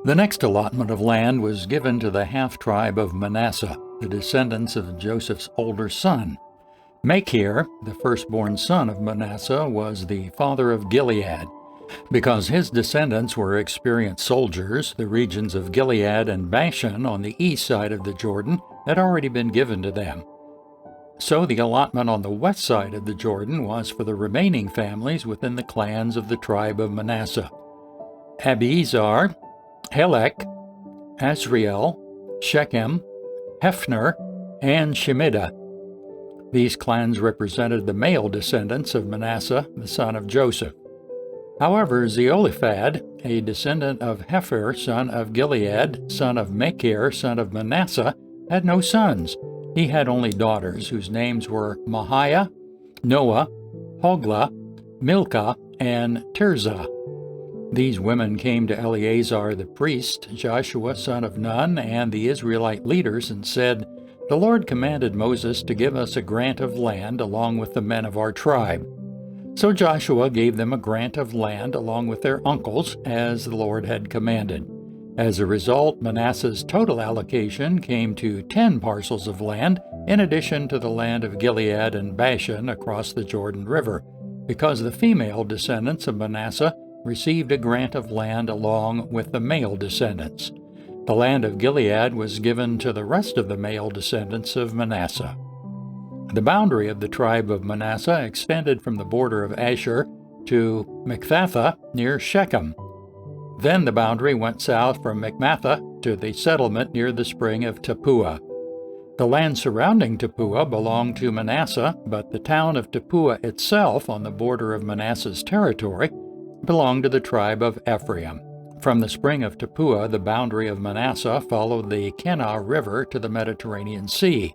The next allotment of land was given to the half-tribe of Manasseh, the descendants of Joseph's older son. Machir, the firstborn son of Manasseh, was the father of Gilead. Because his descendants were experienced soldiers, the regions of Gilead and Bashan on the east side of the Jordan had already been given to them. So the allotment on the west side of the Jordan was for the remaining families within the clans of the tribe of Manasseh: Abiezer, Helek, Asriel, Shechem, Hefner, and Shemida. These clans represented the male descendants of Manasseh, the son of Joseph. However, Zelophehad, a descendant of Hepher, son of Gilead, son of Machir, son of Manasseh, had no sons. He had only daughters, whose names were Mahiah, Noah, Hoglah, Milcah, and Tirzah. These women came to Eleazar the priest, Joshua son of Nun, and the Israelite leaders and said, "The Lord commanded Moses to give us a grant of land along with the men of our tribe." So Joshua gave them a grant of land along with their uncles, as the Lord had commanded. As a result, Manasseh's total allocation came to 10 parcels of land, in addition to the land of Gilead and Bashan across the Jordan River, because the female descendants of Manasseh received a grant of land along with the male descendants. The land of Gilead was given to the rest of the male descendants of Manasseh. The boundary of the tribe of Manasseh extended from the border of Asher to Machphathah near Shechem. Then the boundary went south from Machphathah to the settlement near the spring of Tappuah. The land surrounding Tappuah belonged to Manasseh, but the town of Tappuah itself, on the border of Manasseh's territory, belonged to the tribe of Ephraim. From the spring of Tappuah, the boundary of Manasseh followed the Kenah River to the Mediterranean Sea.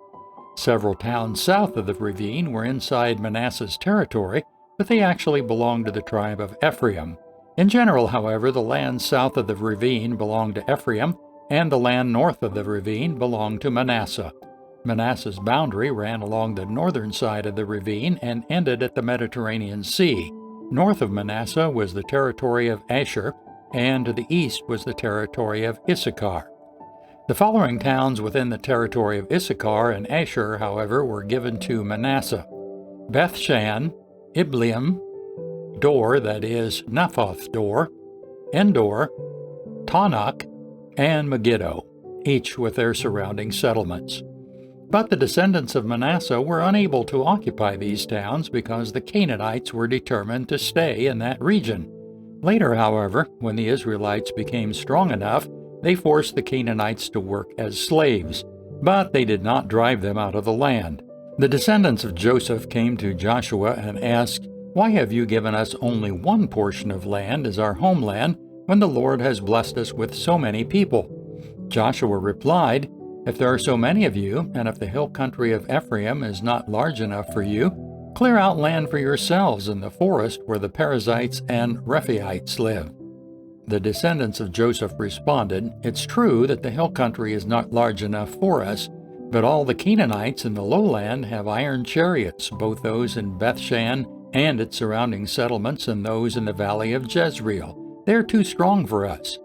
Several towns south of the ravine were inside Manasseh's territory, but they actually belonged to the tribe of Ephraim. In general, however, the land south of the ravine belonged to Ephraim, and the land north of the ravine belonged to Manasseh. Manasseh's boundary ran along the northern side of the ravine and ended at the Mediterranean Sea. North of Manasseh was the territory of Asher, and to the east was the territory of Issachar. The following towns within the territory of Issachar and Asher, however, were given to Manasseh: Bethshan, Ibleam, Dor, that is, Naphoth Dor, Endor, Tanakh, and Megiddo, each with their surrounding settlements. But the descendants of Manasseh were unable to occupy these towns because the Canaanites were determined to stay in that region. Later, however, when the Israelites became strong enough, they forced the Canaanites to work as slaves, but they did not drive them out of the land. The descendants of Joseph came to Joshua and asked, "Why have you given us only one portion of land as our homeland when the Lord has blessed us with so many people?" Joshua replied, "If there are so many of you, and if the hill country of Ephraim is not large enough for you, clear out land for yourselves in the forest where the Perizzites and Rephaites live." The descendants of Joseph responded, "It's true that the hill country is not large enough for us, but all the Canaanites in the lowland have iron chariots, both those in Bethshan and its surrounding settlements and those in the valley of Jezreel. They're too strong for us."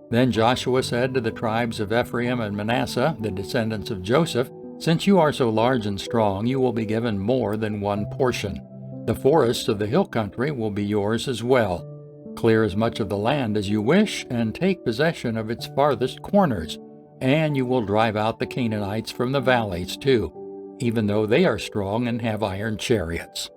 Then Joshua said to the tribes of Ephraim and Manasseh, the descendants of Joseph, "Since you are so large and strong, you will be given more than one portion. The forests of the hill country will be yours as well. Clear as much of the land as you wish, and take possession of its farthest corners, and you will drive out the Canaanites from the valleys too, even though they are strong and have iron chariots."